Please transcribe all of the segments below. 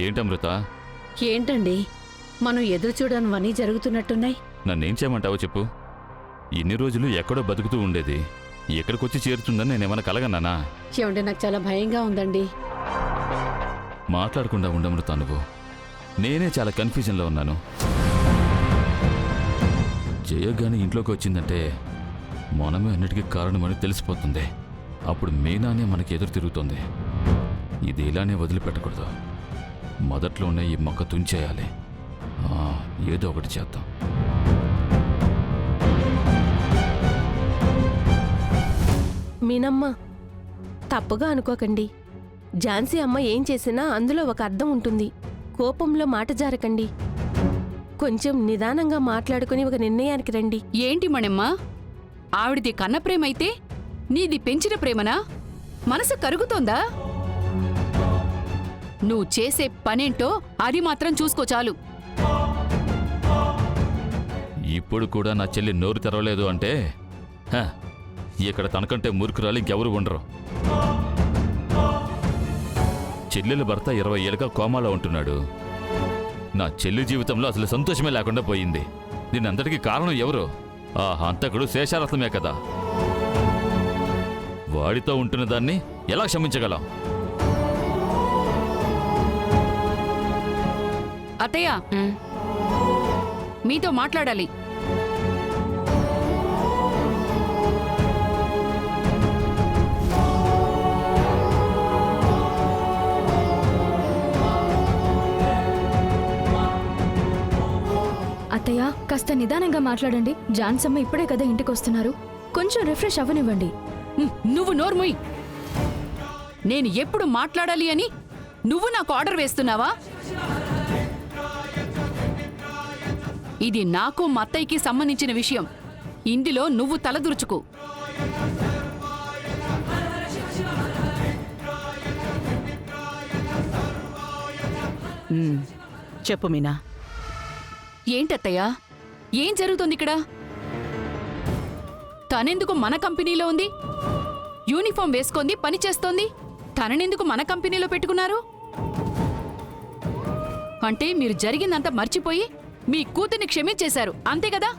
ఏంటమృత? ఏంటండి మనం ఎదురు చూడనివన్నీ జరుగుతున్నట్టున్నాయి. నన్నేం చేయమంటావో చెప్పు. ఇన్ని రోజులు ఎక్కడో బతుకుతూ ఉండేది ఎక్కడికొచ్చి చేరుతుందని నేనేమన్నా కలగన్నానా? ఏమంటే నాకు చాలా భయంగా ఉందండి. మాట్లాడకుండా ఉండమృత నువ్వు. నేనే చాలా కన్ఫ్యూజన్లో ఉన్నాను. జయగాని ఇంట్లోకి వచ్చిందంటే మనమే అన్నిటికీ కారణమని తెలిసిపోతుంది. అప్పుడు మీనానే మనకి ఎదురు తిరుగుతుంది. ఇది ఇలానే వదిలిపెట్టకూడదు. మొదట్లోనే ఈ మొక్క తుంచేయాలి. ఏదో ఒకటి చేద్దాం. మీనమ్మ, తప్పుగా అనుకోకండి. ఝాన్సీ అమ్మ ఏం చేసినా అందులో ఒక అర్థం ఉంటుంది. కోపంలో మాట జారకండి. కొంచెం నిదానంగా మాట్లాడుకుని ఒక నిర్ణయానికి రండి. ఏంటి మణెమ్మా, ఆవిడిది కన్న ప్రేమైతే నీది పెంచిన ప్రేమనా? మనసు కరుగుతోందా? నువ్వు చేసే పనేంటో అది మాత్రం చూసుకో చాలు. ఇప్పుడు కూడా నా చెల్లి నోరు తెరవలేదు అంటే ఇక్కడ తనకంటే మూర్ఖురాలు ఇంకెవరు ఉండరు. చెల్లెల భర్త 20 ఏళ్ళుగా కోమాలో ఉంటున్నాడు. నా చెల్లి జీవితంలో అసలు సంతోషమే లేకుండా పోయింది. దీనంతటికీ కారణం ఎవరు? ఆ హంతకుడు శేషారత్నమే కదా. వాడితో ఉంటున్న దాన్ని ఎలా క్షమించగలం? అత్తయ్య, మీతో మాట్లాడాలి. అత్తయ్య, కాస్త నిదానంగా మాట్లాడండి. జాన్సమ్మ ఇప్పుడే కదా ఇంటికి వస్తున్నారు. కొంచెం రిఫ్రెష్ అవ్వనివ్వండి. నువ్వు నోర్ముయ్. నేను ఎప్పుడు మాట్లాడాలి అని నువ్వు నాకు ఆర్డర్ వేస్తున్నావా? ఇది నాకు మా అత్తయ్యకి సంబంధించిన విషయం. ఇందులో నువ్వు తలదూర్చుకో. చెప్పు మీనా. ఏంటత్తయ్యా, ఏం జరుగుతుంది ఇక్కడ? తనెందుకు మన కంపెనీలో ఉంది? యూనిఫామ్ వేసుకుంది, పని చేస్తోంది. తననెందుకు మన కంపెనీలో పెట్టుకున్నారు? అంటే మీరు జరిగిందంతా మర్చిపోయి మీ కూతుర్ని క్షమించేశారు, అంతే కదా?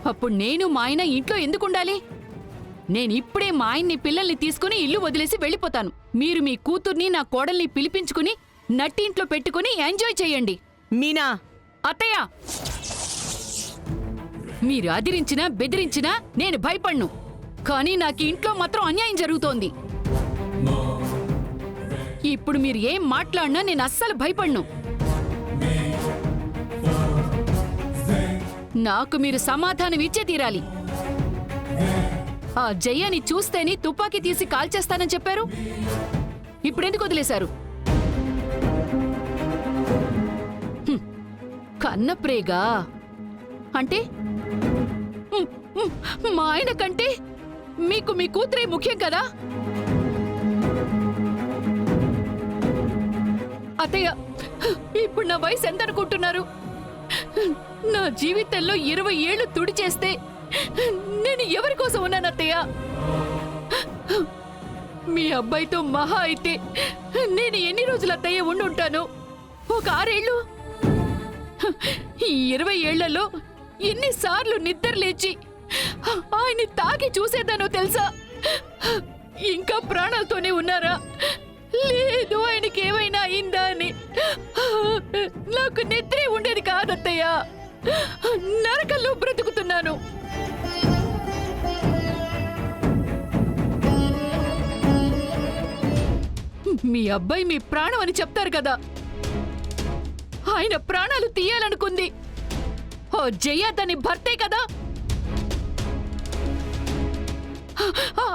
అప్పుడు నేను మా ఆయన ఇంట్లో ఎందుకుండాలి? నేనిప్పుడే మా ఆయన్ని పిల్లల్ని తీసుకుని ఇల్లు వదిలేసి వెళ్ళిపోతాను. మీరు మీ కూతుర్ని నా కోడల్ని పిలిపించుకుని నట్టింట్లో పెట్టుకుని ఎంజాయ్ చేయండి. మీనా! అత్తయ్య, మీరు అదిరించినా బెదిరించినా నేను భయపడ్ను. కానీ నాకు ఇంట్లో మాత్రం అన్యాయం జరుగుతోంది. ఇప్పుడు మీరు ఏం మాట్లాడినా నేను అస్సలు భయపడ్ను. నాకు మీరు సమాధానం ఇచ్చే తీరాలి. ఆ జయ్యని చూస్తేనే తుపాకీ తీసి కాల్చేస్తానని చెప్పారు. ఇప్పుడెందుకు వదిలేశారు? కన్నప్రేగా అంటే మా ఆయన కంటే మీకు మీ కూతురే ముఖ్యం కదా? అత్తయ్య, ఇప్పుడు నా వయసు ఎంత అనుకుంటున్నారు? నా జీవితంలో 20 ఏళ్లు తుడి చేస్తే నేను ఎవరి కోసం ఉన్నాను అత్తయ్య? మీ అబ్బాయితో మహా అయితే నేను ఎన్ని రోజులు అత్తయ్య ఉండుంటాను? ఒక 6 ఏళ్ళు. ఈ 20 ఏళ్లలో ఎన్నిసార్లు నిద్ర లేచి ఆయన్ని తాకి చూసేదానో తెలుసా? ఇంకా ప్రాణాలతోనే ఉన్నారా, లేదు ఆయనకి ఏమైనా అయిందా అని నాకు నిద్రే ఉండేది కాదత్తయ్య. నరకంలో బ్రతుకుతున్నాను. మీ అబ్బాయి మీ ప్రాణం అని చెప్తారు కదా, ఆయన ప్రాణాలు తీయాలనుకుంది ఓ జయ తని భర్తే కదా.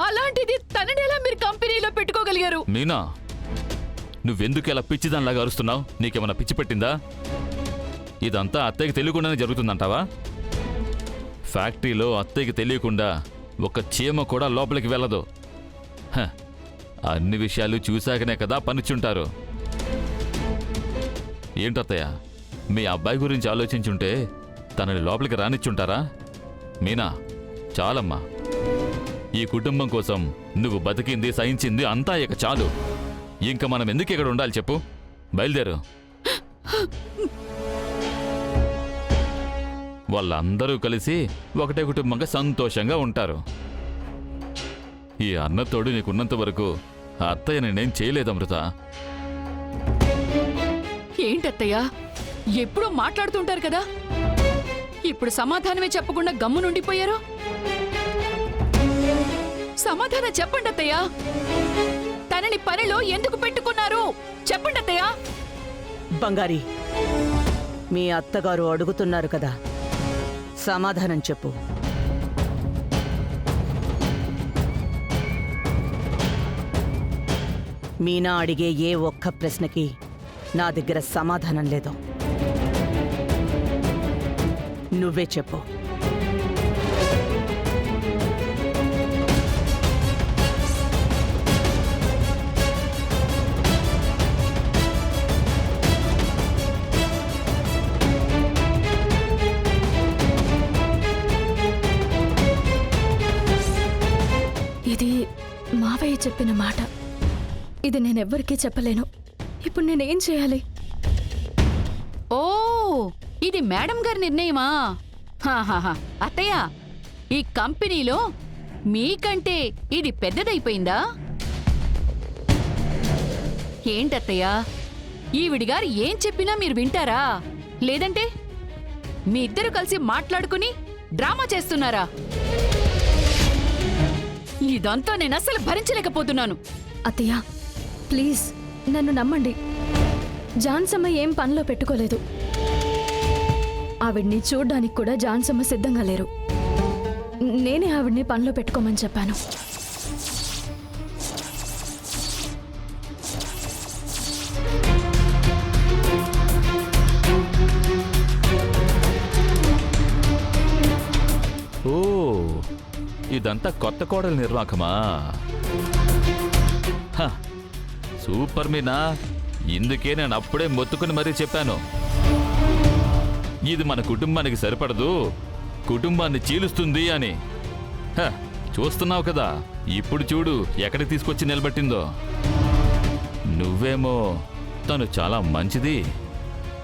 అలాంటిది తననేలా మీరు కంపెనీలో పెట్టుకోగలిగారు? మీనా, నువ్వెందుకు ఇలా పిచ్చిదానిలాగా అరుస్తున్నావు? నీకేమన్నా పిచ్చి పెట్టిందా? ఇదంతా అత్తయ్యకి తెలియకుండానే జరుగుతుందంటావా? ఫ్యాక్టరీలో అత్తయ్యకి తెలియకుండా ఒక చీమ కూడా లోపలికి వెళ్ళదు. అన్ని విషయాలు చూశాకనే కదా పనిచుంటారు. ఏంటత్తయ్య, మీ అబ్బాయి గురించి ఆలోచించుంటే తనని లోపలికి రానిచ్చుంటారా? మీనా, చాలమ్మా. ఈ కుటుంబం కోసం నువ్వు బతికింది, సహించింది అంతా ఇక చాలు. ఇంకా మనం ఎందుకు ఇక్కడ ఉండాలి చెప్పు? బయలుదేరు. వాళ్ళందరూ కలిసి ఒకటే కుటుంబంగా సంతోషంగా ఉంటారు. ఈ అన్నతోడు నీకున్నంత వరకు అత్తయ్య నేనేం చేయలేదు అమృత. ఏంటత్తయ్యా ఎప్పుడూ మాట్లాడుతుంటారు కదా, ఇప్పుడు సమాధానమే చెప్పకుండా గమ్మునుండిపోయారు. సమాధానం చెప్పండి అత్తయ్యా. తనని పనిలో ఎందుకు పెట్టుకున్నారు చెప్పండి అత్తయ్యా. బంగారి, మీ అత్తగారు అడుగుతున్నారు కదా, సమాధానం చెప్పు. మీనా అడిగే ఏ ఒక్క ప్రశ్నకి నా దగ్గర సమాధానం లేదు. నువ్వే చెప్పు. ఇది మావయ్య చెప్పిన మాట. ఇది నేనెవ్వరికీ చెప్పలేను. ఇప్పుడు నేనేం చేయాలి? ఓ, ఇది మేడం గారి నిర్ణయమా? హాహాహా. అత్తయ్య, ఈ కంపెనీలో మీకంటే ఇది పెద్దదైపోయిందా? ఏంటత్తయ్య, ఈవిడిగారు ఏం చెప్పినా మీరు వింటారా? లేదంటే మీ ఇద్దరు కలిసి మాట్లాడుకుని డ్రామా చేస్తున్నారా? ఇదంతా నేను అస్సలు భరించలేకపోతున్నాను. అత్తయ్య, ప్లీజ్ నన్ను నమ్మండి. జాన్సమ్మ ఏం పనిలో పెట్టుకోలేదు. ఆవిడ్ని చూడ్డానికి కూడా జాన్సమ్మ సిద్ధంగా లేరు. నేనే ఆవిడ్ని పనిలో పెట్టుకోమని చెప్పాను. ఓ, ఇదంతా కొత్త కోడల నిర్వాకమా? హ, సూపర్ మీనా. ఇందుకే నేను అప్పుడే మొత్తుకుని మరీ చెప్పాను, ఇది మన కుటుంబానికి సరిపడదు, కుటుంబాన్ని చీలుస్తుంది అని. హ, చూస్తున్నావు కదా, ఇప్పుడు చూడు ఎక్కడికి తీసుకొచ్చి నిలబెట్టిందో. నువ్వేమో తను చాలా మంచిది,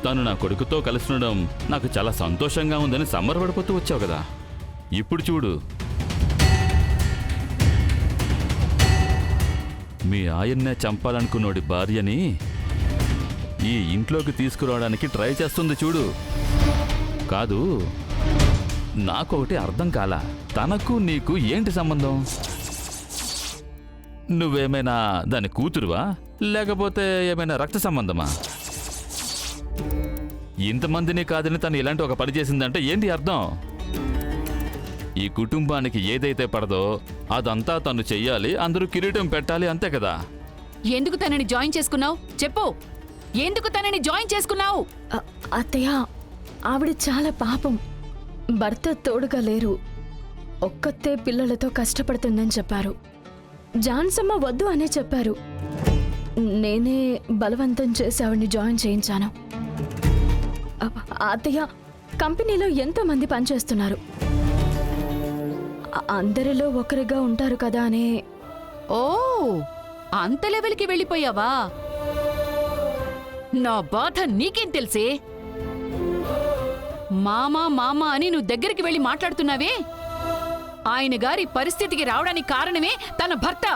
తను నా కొడుకుతో కలిసి ఉండడం నాకు చాలా సంతోషంగా ఉందని సంబరపడిపోతూ వచ్చావు కదా. ఇప్పుడు చూడు, మీ ఆయన్నే చంపాలనుకున్నోడి భార్యని ఈ ఇంట్లోకి తీసుకురావడానికి ట్రై చేస్తుంది చూడు. కాదు, నాకొకటి అర్థం కాలా, తనకు నీకు ఏంటి సంబంధం? నువ్వేమైనా దాని కూతురువా, లేకపోతే ఏమైనా రక్త సంబంధమా? ఇంతమందిని కాదని తను ఇలాంటి ఒక పని చేసిందంటే ఏంటి అర్థం? ఈ కుటుంబానికి ఏదైతే పడదో అదంతా తను చెయ్యాలి, అందరూ కిరీటం పెట్టాలి, అంతే కదా. ఎందుకు తనని జాయిన్ చేసుకున్నావు చెప్పు? ఎందుకు తనని జాయిన్ చేసుకున్నావు? అత్తయ్య, ఆవిడ చాలా పాపం. భర్త తోడుగా లేరు, ఒక్కతే పిల్లలతో కష్టపడుతుందని చెప్పారు. జాన్సమ్మ వద్దు అనే చెప్పారు. నేనే బలవంతం చేసి ఆవిడ్ని జాయిన్ చేయించాను. అత్తయ్య, కంపెనీలో ఎంతో మంది పనిచేస్తున్నారు, అందరిలో ఒకరిగా ఉంటారు కదా అనే. ఓ, అంత లెవెల్కి వెళ్ళిపోయావా? నా బాధ నీకేం తెలుసే? మామా మామా అని నువ్వు దగ్గరికి వెళ్ళి మాట్లాడుతున్నావే, ఆయన గారి పరిస్థితికి రావడానికి కారణమే తన భర్త.